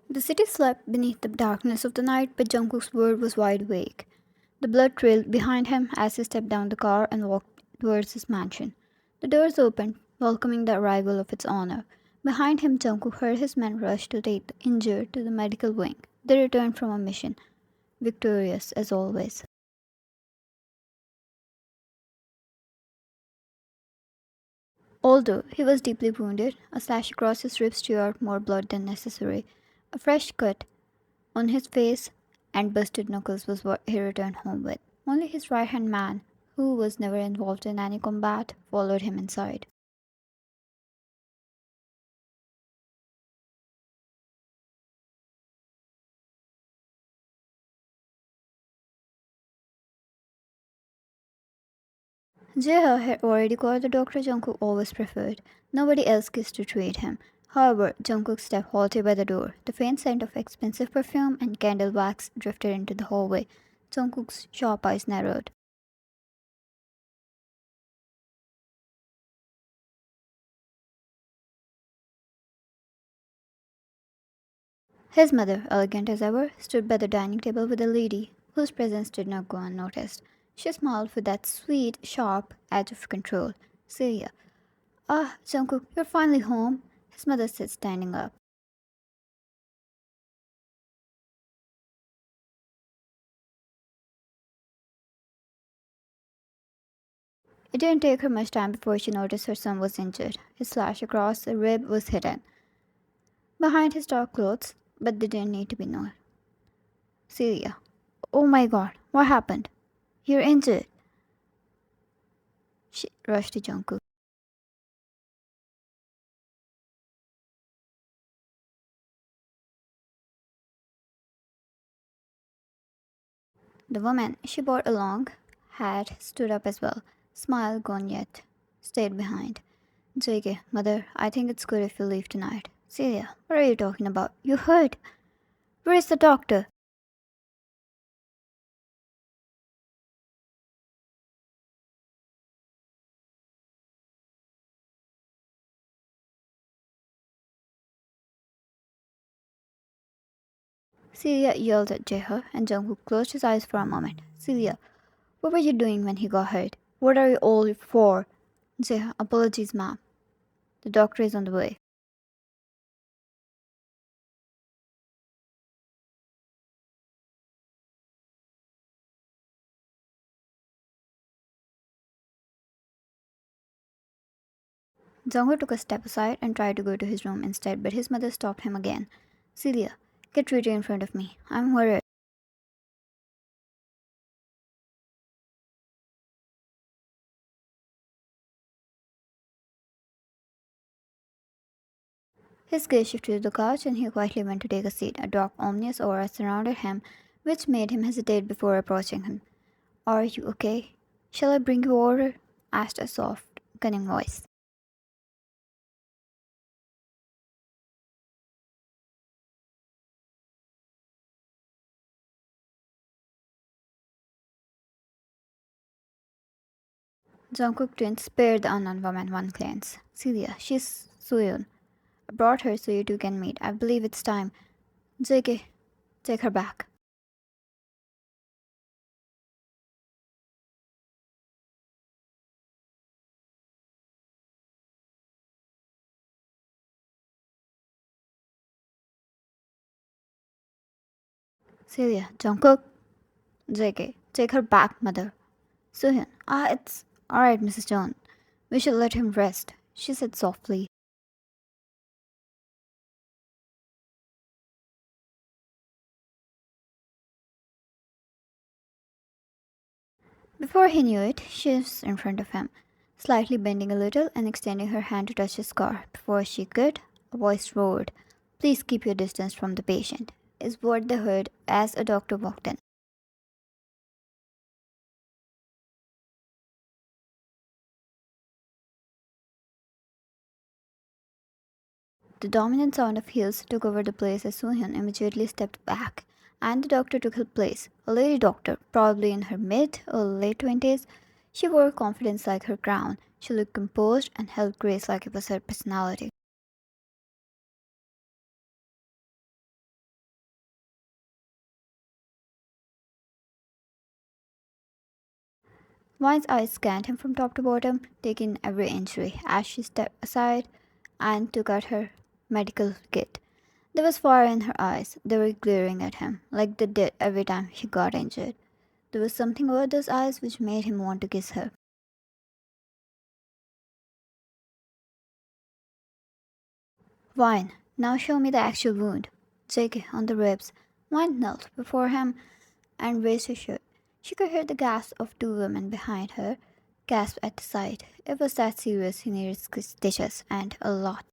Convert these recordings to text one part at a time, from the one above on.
The city slept beneath the darkness of the night, but Jungkook's world was wide awake. The blood trailed behind him as he stepped down the car and walked towards his mansion. The doors opened, welcoming the arrival of its owner. Behind him, Jungkook heard his men rush to take the injured to the medical wing. They returned from a mission, victorious as always. Although he was deeply wounded, a slash across his ribs drew out more blood than necessary. A fresh cut on his face and busted knuckles was what he returned home with. Only his right hand man, who was never involved in any combat, followed him inside. Jeha had already got the doctor Jungkook always preferred. Nobody else kissed to treat him. However, Jungkook stepped halted by the door. The faint scent of expensive perfume and candle wax drifted into the hallway. Jungkook's sharp eyes narrowed. His mother, elegant as ever, stood by the dining table with a lady whose presence did not go unnoticed. She smiled with that sweet, sharp edge of control. Celia. Ah, Jungkook, you're finally home, his mother said, standing up. It didn't take her much time before she noticed her son was injured. His slash across the rib was hidden behind his dark clothes, but they didn't need to be known. Celia. Oh my god, what happened? You're injured. She rushed to Jungkook. The woman she brought along had stood up as well, smile gone yet, stayed behind. JK, mother, I think it's good if you leave tonight. Celia, what are you talking about? You hurt. Where is the doctor? Celia yelled at Jeha, and Jungkook closed his eyes for a moment. Celia, what were you doing when he got hurt? What are you all for? Jeha, apologies, ma'am. The doctor is on the way. Jungkook took a step aside and tried to go to his room instead, but his mother stopped him again. Celia, get ready in front of me. I'm worried. His gaze shifted to the couch and he quietly went to take a seat. A dark, ominous aura surrounded him, which made him hesitate before approaching him. Are you okay? Shall I bring you water? Asked a soft, cunning voice. Jungkook didn't spare the unknown woman one glance. Celia, she's Soyeon. I brought her so you two can meet. I believe it's time. JK, take her back. Celia, Jungkook, JK, take her back, mother. Sohyun, it's alright, Mrs. John. We should let him rest, she said softly. Before he knew it, she was in front of him, slightly bending a little and extending her hand to touch his scar. Before she could, a voice roared, please keep your distance from the patient, is what they heard as a doctor walked in. The dominant sound of heels took over the place as Soohyun immediately stepped back, and the doctor took her place. A lady doctor, probably in her mid or late 20s. She wore confidence like her crown. She looked composed and held grace like it was her personality. Wine's eyes scanned him from top to bottom, taking every injury as she stepped aside and took out her medical kit. There was fire in her eyes. They were glaring at him, like they did every time he got injured. There was something about those eyes which made him want to kiss her. Wine, now show me the actual wound. JK on the ribs. Wine knelt before him and raised her shirt. She could hear the gasps of two women behind her gasp at the sight. It was that serious he needed stitches, and a lot.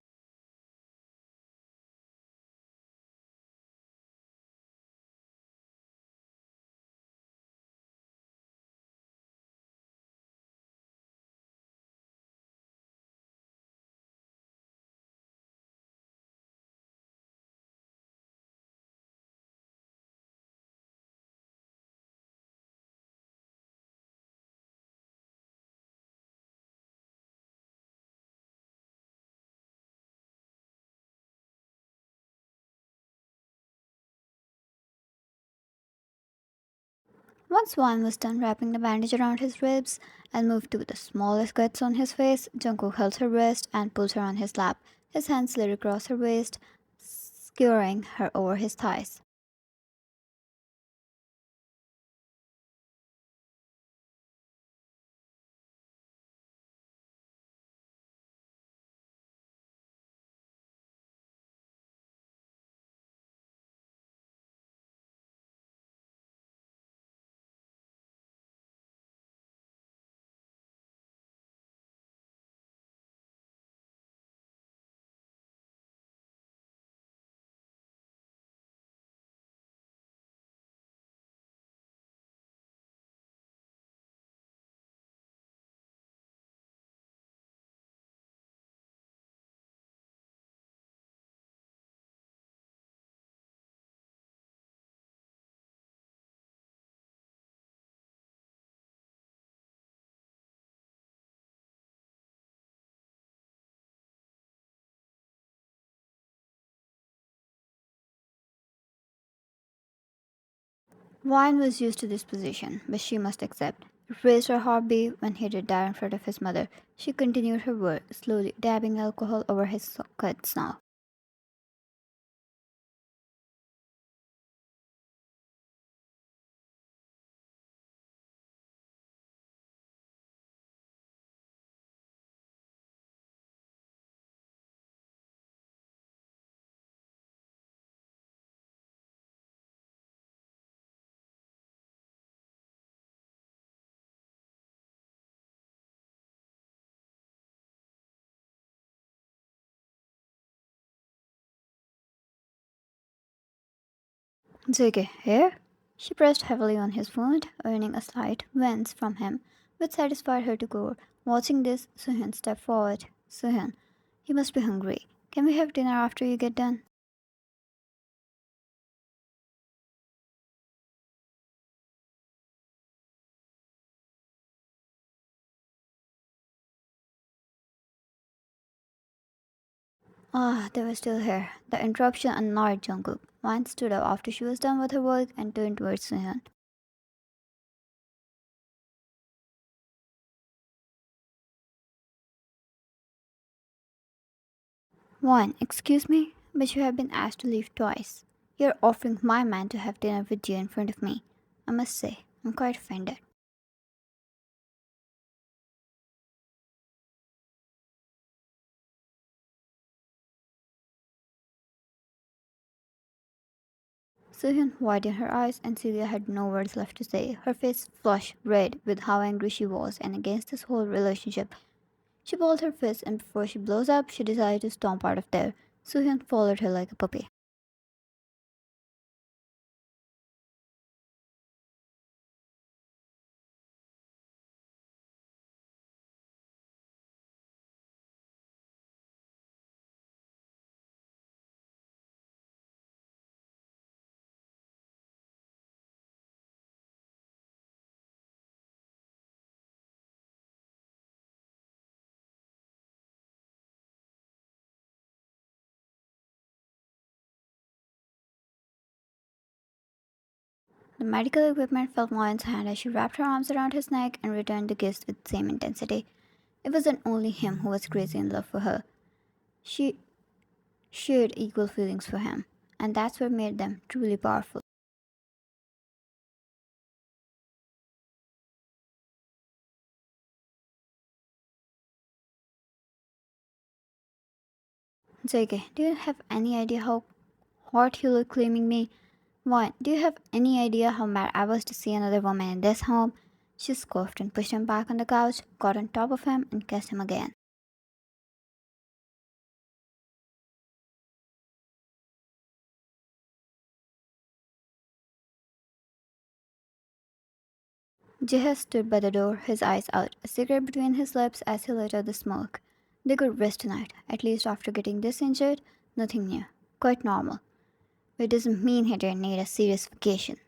Once Wine was done wrapping the bandage around his ribs and moved to the smallest cuts on his face, Jungkook held her wrist and pulled her on his lap. His hands slid across her waist, skewering her over his thighs. Wine was used to this position, but she must accept. It raised her heartbeat when he did that in front of his mother. She continued her work, slowly dabbing alcohol over his cuts now. Ziggy, here? She pressed heavily on his wound, earning a slight wince from him, which satisfied her to core. Watching this, Suhyun stepped forward. Suhyun, you must be hungry. Can we have dinner after you get done? Ah, they were still here. The interruption annoyed Jungkook. Wan stood up after she was done with her work and turned towards Suhyun. Wan, excuse me, but you have been asked to leave twice. You're offering my man to have dinner with you in front of me. I must say, I'm quite offended. Suhyun widened her eyes, and Celia had no words left to say. Her face flushed red with how angry she was and against this whole relationship. She balled her fist, and before she blows up, she decided to stomp out of there. Suhyun followed her like a puppy. The medical equipment felt Moyen's hand as she wrapped her arms around his neck and returned the kiss with the same intensity. It wasn't only him who was crazy in love for her. She shared equal feelings for him, and that's what made them truly powerful. JK, do you have any idea how hot you look claiming me? One, do you have any idea how mad I was to see another woman in this home? She scoffed and pushed him back on the couch, got on top of him, and kissed him again. Jiha stood by the door, his eyes out, a cigarette between his lips as he lit out the smoke. They could rest tonight, at least after getting this injured. Nothing new. Quite normal. It doesn't mean he didn't need a serious vacation.